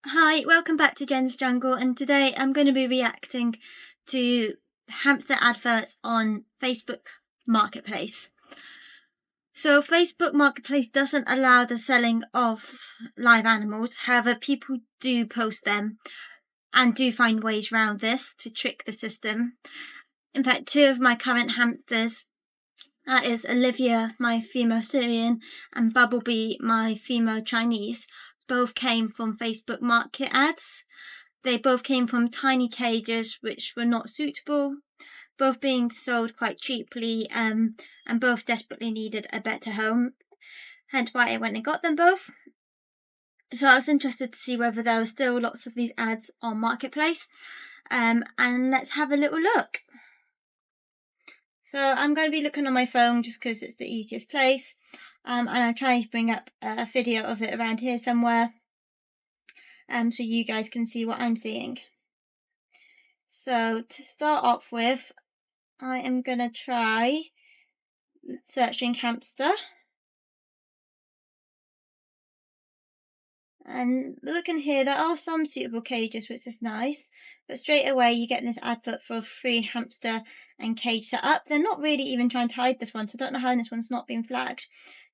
Hi, welcome back to Jen's Jungle, and today I'm going to be reacting to hamster adverts on Facebook Marketplace. So Facebook Marketplace doesn't allow the selling of live animals, however people do post them and do find ways around this to trick the system. In fact, two of my current hamsters, that is Olivia, my female Syrian, and Bubblebee, my female Chinese, both came from Facebook Market ads. They both came from tiny cages which were not suitable, both being sold quite cheaply, and both desperately needed a better home. Hence why I went and got them both. So I was interested to see whether there were still lots of these ads on Marketplace. And let's have a little look. So I'm going to be looking on my phone just because it's the easiest place. And I'm trying to bring up a video of it around here somewhere. So you guys can see what I'm seeing. So to start off with, I am going to try searching hamster. And looking here, there are some suitable cages, which is nice. But straight away, you get this advert for a free hamster and cage setup. They're not really even trying to hide this one, so I don't know how this one's not been flagged.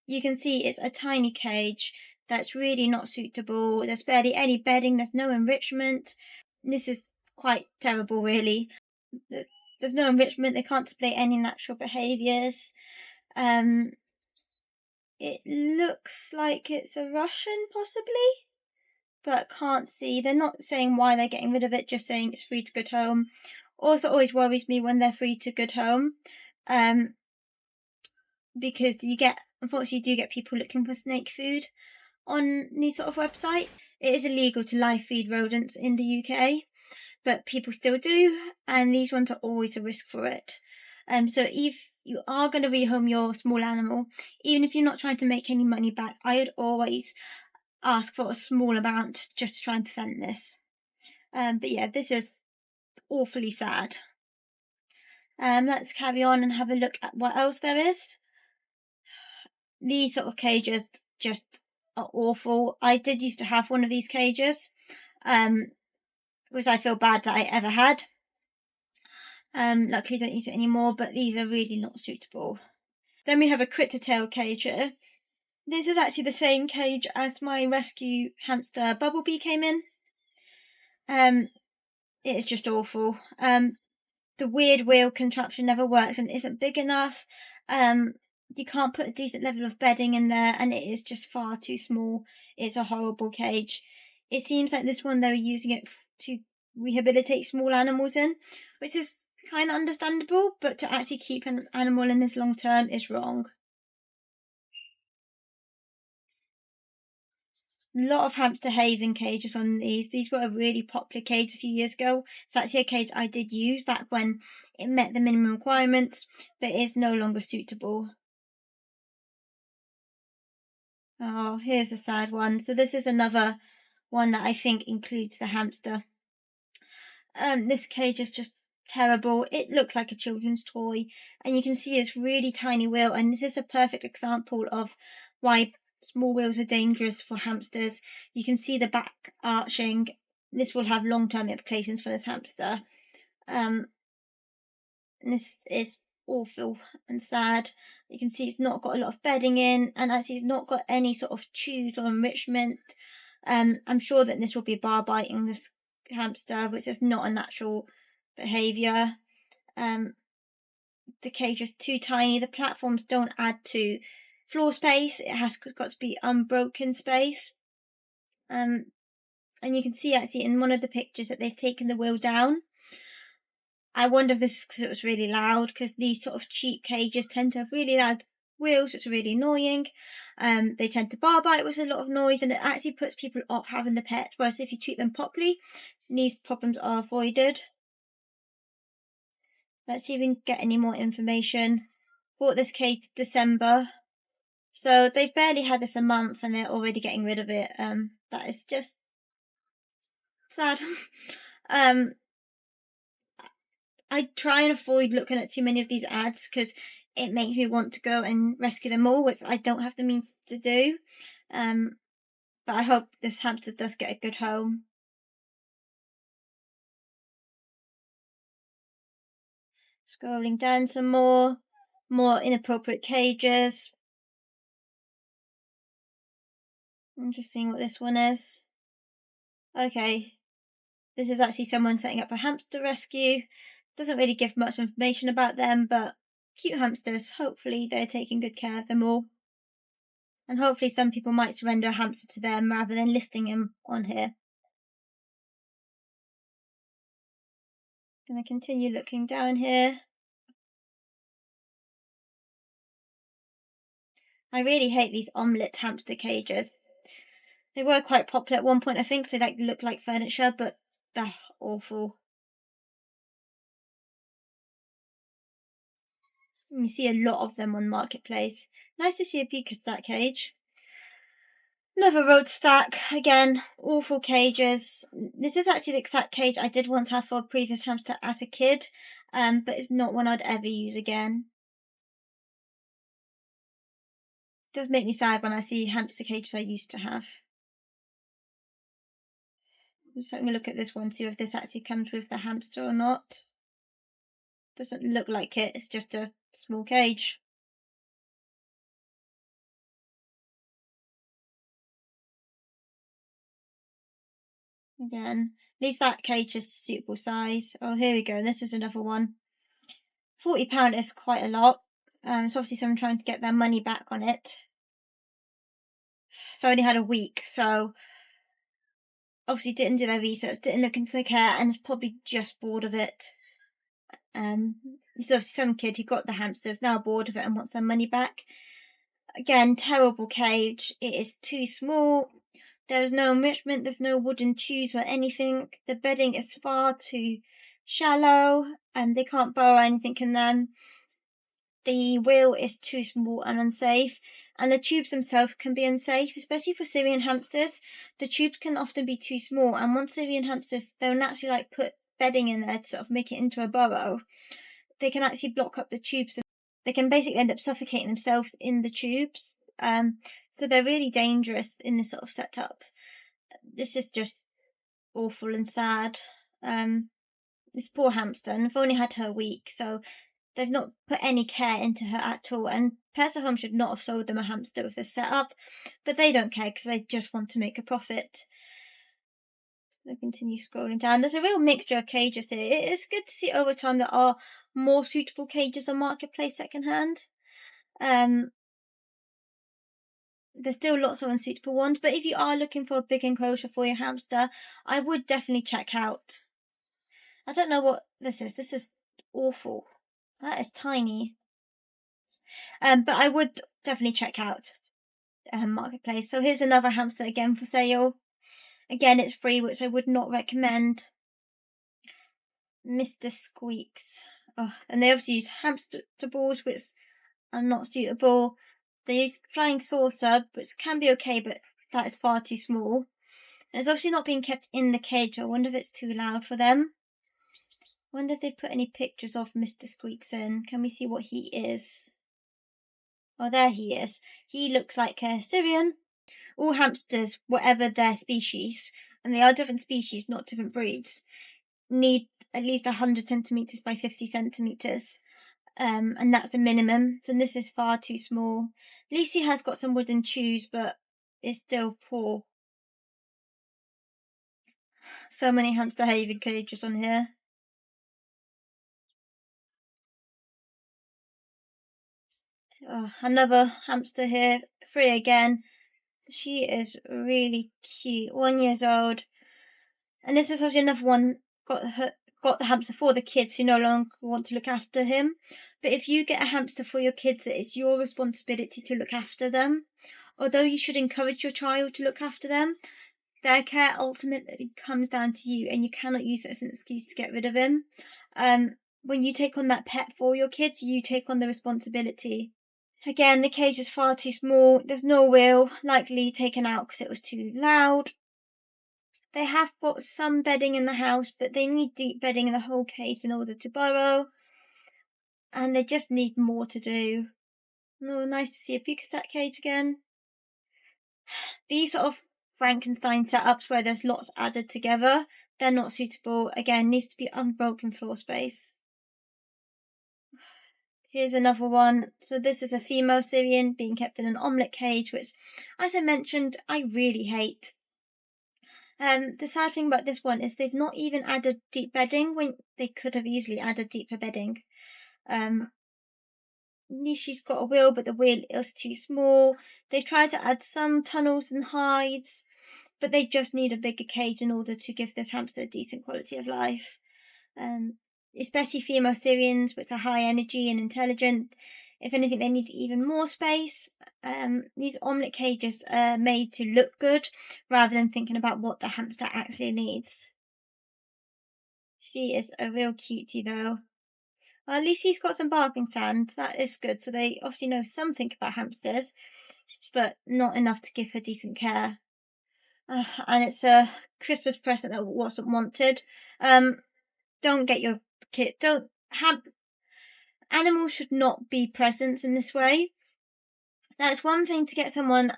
You can see it's a tiny cage that's really not suitable. There's barely any bedding. There's no enrichment. This is quite terrible, really. There's no enrichment. They can't display any natural behaviours. It looks like it's a Russian, possibly, but can't see. They're not saying why they're getting rid of it, just saying it's free to good home. Also always worries me when they're free to good home, because unfortunately, you do get people looking for snake food on these sort of websites. It is illegal to live feed rodents in the UK, but people still do, and these ones are always a risk for it. So if you are going to rehome your small animal, even if you're not trying to make any money back, I would always ask for a small amount just to try and prevent this. But yeah, this is awfully sad. Let's carry on and have a look at what else there is. These sort of cages just are awful. I did used to have one of these cages, which I feel bad that I ever had. Luckily don't use it anymore, but these are really not suitable. Then we have a critter tail cage here. This is actually the same cage as my rescue hamster Bubblebee came in. It is just awful. The weird wheel contraption never works and isn't big enough. You can't put a decent level of bedding in there, and it is just far too small. It's a horrible cage. It seems like this one they were using it to rehabilitate small animals in, which is kind of understandable, but to actually keep an animal in this long term is wrong. A lot of hamster haven cages on these. These were a really popular cage a few years ago. It's actually a cage I did use back when it met the minimum requirements, but it is no longer suitable. Oh, here's a sad one. So this is another one that I think includes the hamster. This cage is just terrible. It looks like a children's toy, and you can see it's really tiny wheel, and this is a perfect example of why small wheels are dangerous for hamsters. You can see the back arching. This will have long-term implications for this hamster. This is awful and sad. You can see it's not got a lot of bedding in, and actually it's not got any sort of chews or enrichment. I'm sure that this will be bar biting this hamster, which is not a natural behaviour. The cage is too tiny. The platforms don't add to floor space. It has got to be unbroken space. And you can see actually in one of the pictures that they've taken the wheel down. I wonder if this is because it was really loud, because these sort of cheap cages tend to have really loud wheels, which are really annoying. They tend to bar bite with a lot of noise, and it actually puts people off having the pet, whereas if you treat them properly, these problems are avoided. Let's see if we can get any more information. Bought this cage December, so they've barely had this a month and they're already getting rid of it. That is just sad. I try and avoid looking at too many of these ads because it makes me want to go and rescue them all, which I don't have the means to do. but I hope this hamster does get a good home. Scrolling down some more inappropriate cages. I'm just seeing what this one is. Okay, this is actually someone setting up a hamster rescue. Doesn't really give much information about them, but cute hamsters. Hopefully they're taking good care of them all. And hopefully some people might surrender a hamster to them rather than listing him on here. Gonna continue looking down here. I really hate these omelette hamster cages. They were quite popular at one point, I think, so they look like furniture, but they're awful. You see a lot of them on Marketplace. Nice to see a Puka stack cage. Another road stack. Again, awful cages. This is actually the exact cage I did once have for a previous hamster as a kid, but it's not one I'd ever use again. It does make me sad when I see hamster cages I used to have. Just having a look at this one, see if this actually comes with the hamster or not. Doesn't look like it, it's just a small cage. Again, at least that cage is suitable size. Oh, here we go. This is another one. £40 is quite a lot. So obviously someone trying to get their money back on it. So I only had a week, so obviously didn't do their research, didn't look into the care, and is probably just bored of it. There's obviously some kid who got the hamsters, now bored of it and wants their money back. Again, terrible cage. It is too small. There is no enrichment, there's no wooden tubes or anything. The bedding is far too shallow and they can't burrow anything in them. The wheel is too small and unsafe, and the tubes themselves can be unsafe, especially for Syrian hamsters. The tubes can often be too small, and once Syrian hamsters, they'll naturally put bedding in there to sort of make it into a burrow. They can actually block up the tubes. They can basically end up suffocating themselves in the tubes. So they're really dangerous in this sort of setup. This is just awful and sad. This poor hamster, and I've only had her a week, so they've not put any care into her at all. And Pets at Home should not have sold them a hamster with this setup, but they don't care because they just want to make a profit. So I continue scrolling down. There's a real mixture of cages here. It is good to see over time there are more suitable cages on Marketplace secondhand. There's still lots of unsuitable ones, but if you are looking for a big enclosure for your hamster, I would definitely check out. I don't know what this is. This is awful. That is tiny. But I would definitely check out Marketplace. So here's another hamster again for sale. Again, it's free, which I would not recommend. Mr. Squeaks. Oh, and they obviously use hamster balls, which are not suitable. They use flying saucer, which can be okay, but that is far too small. And it's obviously not being kept in the cage. I wonder if it's too loud for them. I wonder if they've put any pictures of Mr. Squeaks in. Can we see what he is? Oh, there he is. He looks like a Syrian. All hamsters, whatever their species, and they are different species, not different breeds, need at least 100 centimetres by 50 centimetres. And that's the minimum. So this is far too small. At least he has got some wooden shoes, but it's still poor. So many hamster haven cages on here. Another hamster here, free again. She is really cute, 1 year old. And this is also another one got the hamster for the kids who no longer want to look after him. But if you get a hamster for your kids, it's your responsibility to look after them. Although you should encourage your child to look after them, their care ultimately comes down to you, and you cannot use it as an excuse to get rid of him. When you take on that pet for your kids, you take on the responsibility. Again, the cage is far too small. There's no wheel, likely taken out because it was too loud. They have got some bedding in the house, but they need deep bedding in the whole cage in order to burrow. And they just need more to do. Oh, nice to see a Puka cage again. These sort of Frankenstein setups where there's lots added together. They're not suitable. Again, needs to be unbroken floor space. Here's another one. So this is a female Syrian being kept in an omelette cage, which, as I mentioned, I really hate. The sad thing about this one is they've not even added deep bedding when they could have easily added deeper bedding. She's got a wheel, but the wheel is too small. They've tried to add some tunnels and hides, but they just need a bigger cage in order to give this hamster a decent quality of life. Especially female Syrians, which are high energy and intelligent. If anything, they need even more space. These omelette cages are made to look good rather than thinking about what the hamster actually needs. She is a real cutie though. Well, at least he's got some barking sand. That is good. So they obviously know something about hamsters, but not enough to give her decent care. And it's a Christmas present that wasn't wanted. Don't get your kid. Don't have animals should not be presents in this way. Now, it's one thing to get someone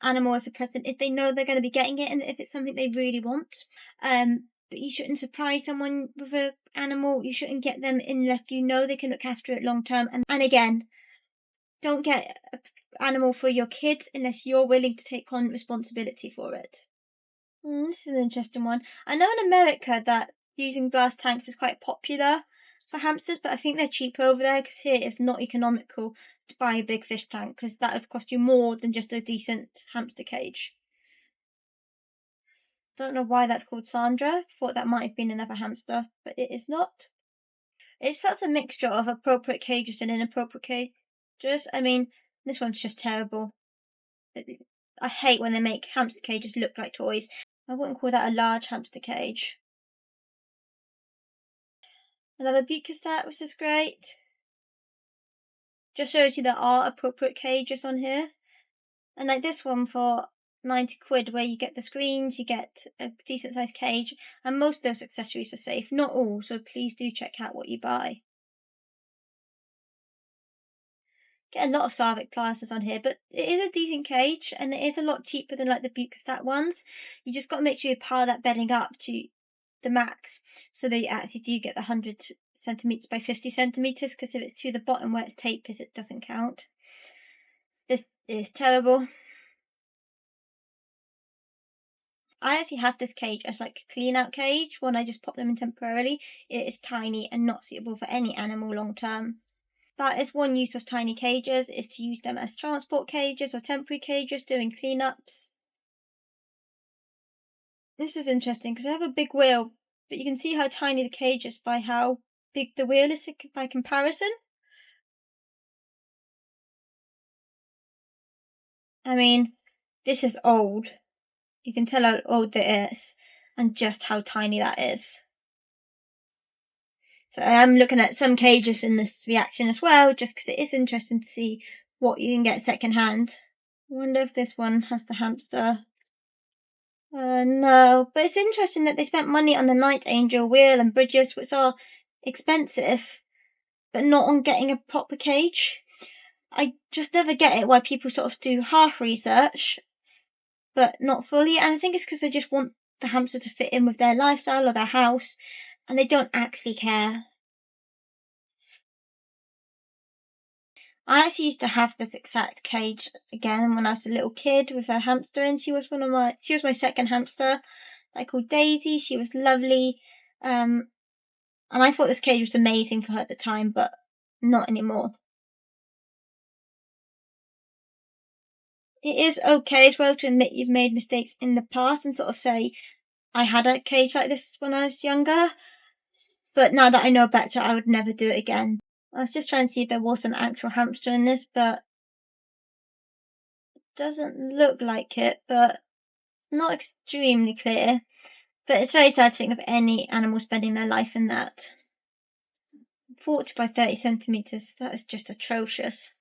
animal as a present if they know they're going to be getting it and if it's something they really want. But you shouldn't surprise someone with an animal. You shouldn't get them unless you know they can look after it long term. And again, don't get an animal for your kids unless you're willing to take on responsibility for it. This is an interesting one. I know in America that using glass tanks is quite popular for hamsters, but I think they're cheaper over there because here it's not economical to buy a big fish tank because that would cost you more than just a decent hamster cage. Don't know why that's called Sandra. Thought that might have been another hamster, but it is not. It's such a mixture of appropriate cages and inappropriate cages. I mean, this one's just terrible. I hate when they make hamster cages look like toys. I wouldn't call that a large hamster cage. Another Bucastat, which is great. Just shows you there are appropriate cages on here. And like this one for 90 quid, where you get the screens, you get a decent sized cage, and most of those accessories are safe. Not all, so please do check out what you buy. Get a lot of Sarvic plasters on here, but it is a decent cage, and it is a lot cheaper than like the Bucastat ones. You just got to make sure you pile that bedding up to the max, so that you actually do get the 100 centimetres by 50 centimetres, because if it's to the bottom where it's taped, it doesn't count. This is terrible. I actually have this cage as like a clean out cage when I just pop them in temporarily. It is tiny and not suitable for any animal long term. That is one use of tiny cages, is to use them as transport cages or temporary cages doing cleanups. This is interesting because I have a big wheel, but you can see how tiny the cage is by how big the wheel is by comparison. I mean, this is old. You can tell how old it is and just how tiny that is. So I am looking at some cages in this reaction as well, just because it is interesting to see what you can get second hand. I wonder if this one has the hamster. No, but it's interesting that they spent money on the Night Angel wheel and bridges, which are expensive, but not on getting a proper cage. I just never get it why people sort of do half research, but not fully. And I think it's because they just want the hamster to fit in with their lifestyle or their house, and they don't actually care. I actually used to have this exact cage again when I was a little kid with a hamster, and she was my second hamster. I called Daisy. She was lovely, and I thought this cage was amazing for her at the time, but not anymore. It is okay as well to admit you've made mistakes in the past and sort of say, I had a cage like this when I was younger, but now that I know better, I would never do it again. I was just trying to see if there was an actual hamster in this, but it doesn't look like it, but not extremely clear. But it's very sad to think of any animal spending their life in that. 40 by 30 centimetres, that is just atrocious.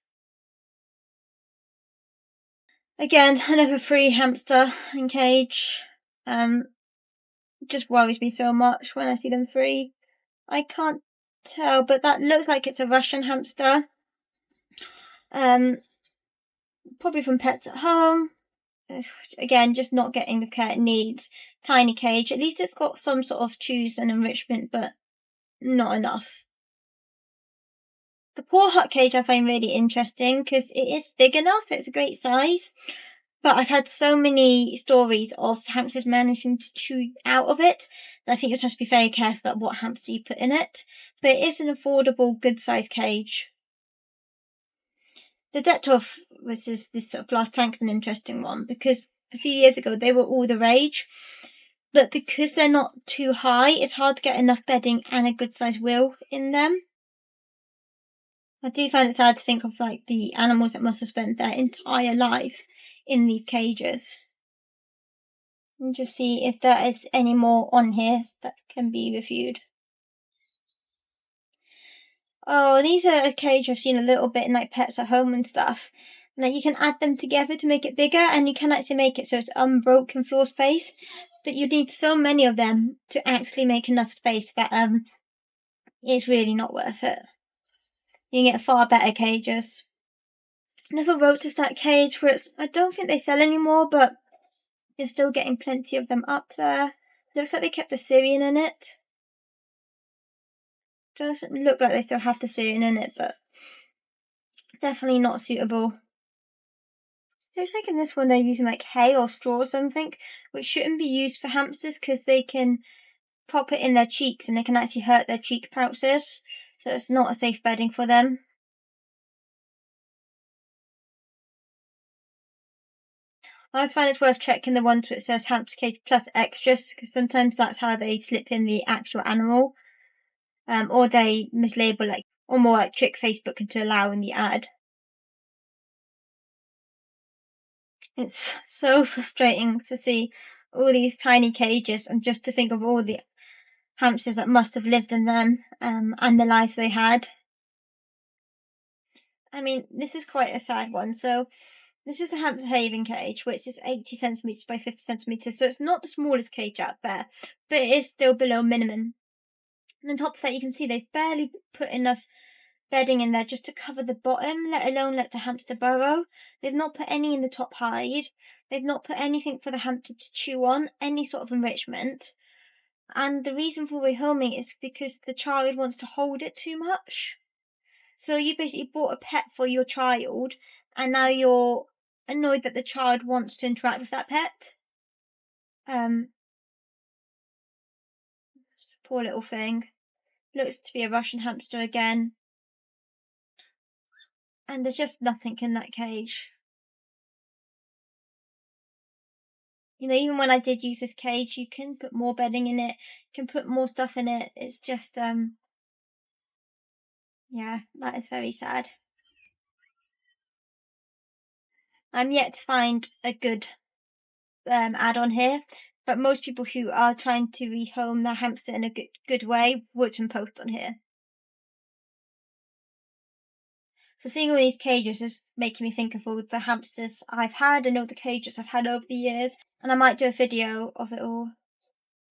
Again, another free hamster in cage. Just worries me so much when I see them free. I can't tell, but that looks like it's a Russian hamster. Probably from Pets at Home. Again, just not getting the care it needs. Tiny cage. At least it's got some sort of chews and enrichment, but not enough. The paw hut cage I find really interesting because it is big enough. It's a great size. But I've had so many stories of hamsters managing to chew out of it that I think you have to be very careful about what hamster you put in it. But it is an affordable, good sized cage. The Detolf, which is this sort of glass tank, is an interesting one because a few years ago they were all the rage. But because they're not too high, it's hard to get enough bedding and a good sized wheel in them. I do find it sad to think of like the animals that must have spent their entire lives in these cages. And just see if there is any more on here that can be reviewed. Oh, these are a cage I've seen a little bit in like Pets at Home and stuff. Like you can add them together to make it bigger, and you can actually make it so it's unbroken floor space. But you need so many of them to actually make enough space that it's really not worth it. You can get far better cages. Another Rotistat cage, which I don't think they sell anymore, but you're still getting plenty of them up there. Looks like they kept the Syrian in it. Doesn't look like they still have the Syrian in it, but definitely not suitable. Looks like in this one they're using like hay or straw or something, which shouldn't be used for hamsters because they can pop it in their cheeks and they can actually hurt their cheek pouches. So it's not a safe bedding for them. I always find it's worth checking the ones where it says hamster cage plus extras because sometimes that's how they slip in the actual animal. Or they mislabel like, or more like trick Facebook into allowing the ad. It's so frustrating to see all these tiny cages and just to think of all the hamsters that must have lived in them and the lives they had. I mean, this is quite a sad one. So this is the hamster haven cage, which is 80 centimetres by 50 centimetres. So it's not the smallest cage out there, but it is still below minimum. And on top of that, you can see they've barely put enough bedding in there just to cover the bottom, let alone let the hamster burrow. They've not put any in the top hide. They've not put anything for the hamster to chew on, any sort of enrichment. And the reason for rehoming is because the child wants to hold it too much. So you basically bought a pet for your child, and now you're annoyed that the child wants to interact with that pet. It's a poor little thing. Looks to be a Russian hamster again. And there's just nothing in that cage. You know, even when I did use this cage, you can put more bedding in it, you can put more stuff in it. It's just, yeah, that is very sad. I'm yet to find a good add-on here, but most people who are trying to rehome their hamster in a good way wouldn't post on here. So seeing all these cages is making me think of all the hamsters I've had and all the cages I've had over the years, and I might do a video of it all.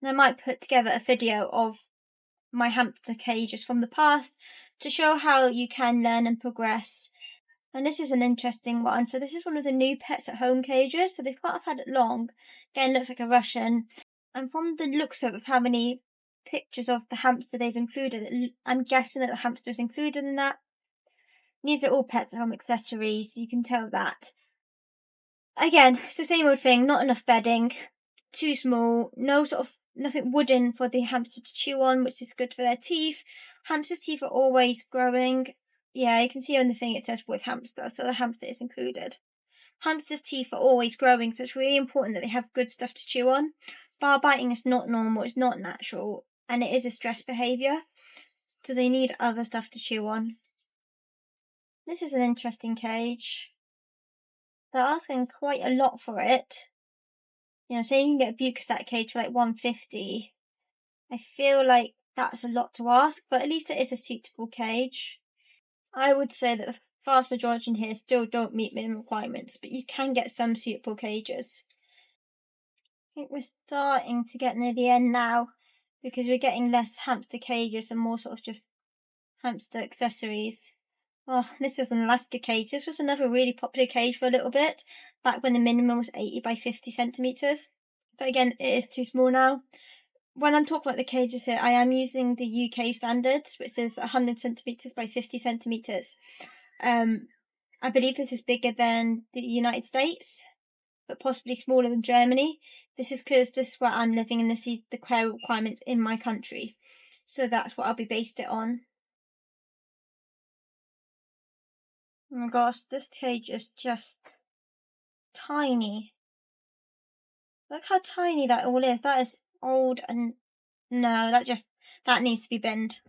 And I might put together a video of my hamster cages from the past to show how you can learn and progress. And this is an interesting one. So this is one of the new Pets at Home cages. So they can't have had it long. Again, looks like a Russian. And from the looks of how many pictures of the hamster they've included, I'm guessing that the hamster is included in that. These are all Pets at Home accessories. You can tell that. Again, it's the same old thing. Not enough bedding. Too small. No sort of nothing wooden for the hamster to chew on, which is good for their teeth. Hamster's teeth are always growing. Yeah, you can see on the thing it says with hamster, so the hamster is included. Hamster's teeth are always growing, so it's really important that they have good stuff to chew on. Bar biting is not normal, it's not natural, and it is a stress behaviour, so they need other stuff to chew on. This is an interesting cage. They're asking quite a lot for it. You know, say you can get a Bucosat cage for like $150. I feel like that's a lot to ask, but at least it is a suitable cage. I would say that the vast majority in here still don't meet minimum requirements, but you can get some suitable cages. I think we're starting to get near the end now because we're getting less hamster cages and more sort of just hamster accessories. Oh, this is an Alaska cage. This was another really popular cage for a little bit back when the minimum was 80 by 50 centimetres. But again, it is too small now. When I'm talking about the cages here, I am using the UK standards, which is 100 centimetres by 50 centimetres. I believe this is bigger than the United States, but possibly smaller than Germany. This is because this is where I'm living and this is the aquarium requirements in my country. So that's what I'll be based it on. Oh my gosh, this cage is just tiny. Look how tiny that all is. That is old and no, that needs to be binned.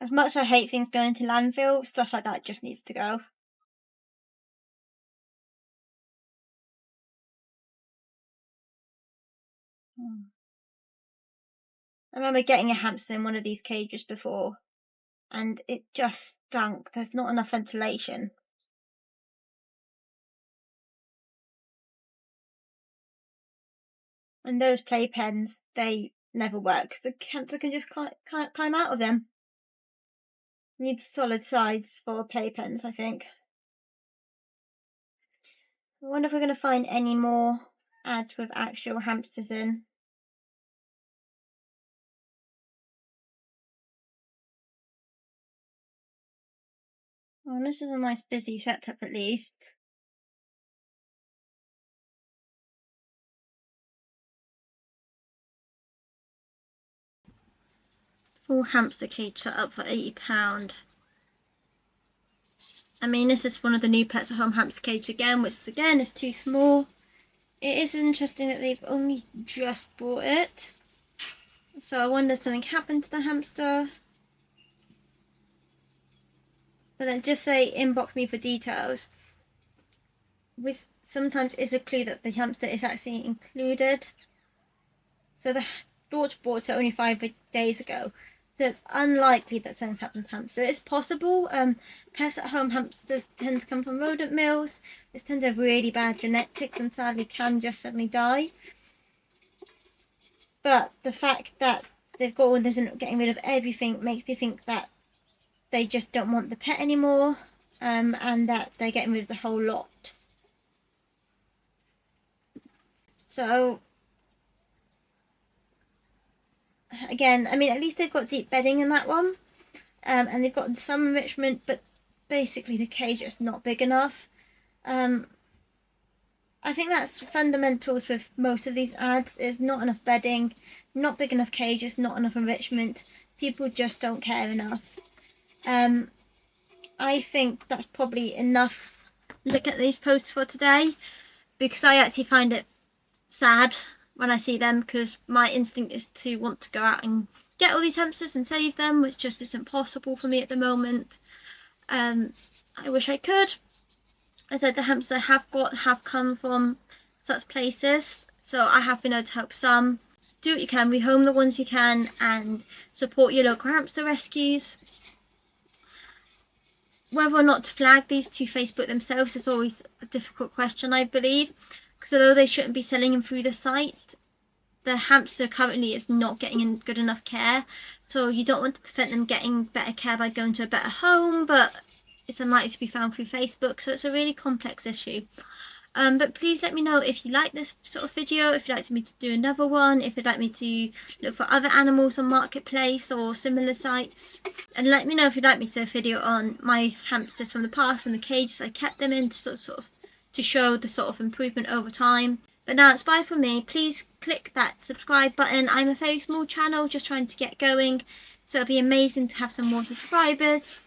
As much as I hate things going to landfill, stuff like that just needs to go. I remember getting a hamster in one of these cages before, and it just stunk. There's not enough ventilation. And those playpens, they never work because the hamster can just climb out of them. Need solid sides for playpens, I think. I wonder if we're going to find any more ads with actual hamsters in. Oh, this is a nice busy setup at least. Full hamster cage set up for £80. I mean, this is one of the new Pets at Home hamster cage again, which again is too small. It is interesting that they've only just bought it. So I wonder if something happened to the hamster. But then just say inbox me for details. With sometimes is a clue that the hamster is actually included. So the daughter bought it only 5 days ago. So it's unlikely that something's happened to the hamster. It's possible. Pets at Home hamsters tend to come from rodent mills. They tend to have really bad genetics and sadly can just suddenly die. But the fact that they've got all this and getting rid of everything makes me think that they just don't want the pet anymore, and that they're getting rid of the whole lot. So again, I mean, at least they've got deep bedding in that one, and they've got some enrichment, but basically the cage is not big enough. I think that's the fundamentals with most of these ads, is not enough bedding, not big enough cages, not enough enrichment. People just don't care enough. I think that's probably enough look at these posts for today, because I actually find it sad when I see them, because my instinct is to want to go out and get all these hamsters and save them, which just isn't possible for me at the moment. I wish I could. I said the hamsters have come from such places, so I have been able to help some. Do what you can, rehome the ones you can, and support your local hamster rescues. Whether or not to flag these to Facebook themselves is always a difficult question, I believe, because although they shouldn't be selling them through the site, the hamster currently is not getting good enough care, so you don't want to prevent them getting better care by going to a better home, but it's unlikely to be found through Facebook, so it's a really complex issue. But please let me know if you like this sort of video, if you'd like me to do another one, if you'd like me to look for other animals on Marketplace or similar sites. And let me know if you'd like me to do a video on my hamsters from the past and the cages I kept them in, to to show the sort of improvement over time. But now it's bye from me. Please click that subscribe button. I'm a very small channel, just trying to get going, so it'll be amazing to have some more subscribers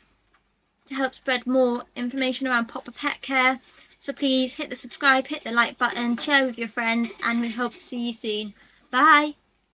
to help spread more information around proper pet care. So please hit the subscribe, hit the like button, share with your friends, and we hope to see you soon. Bye!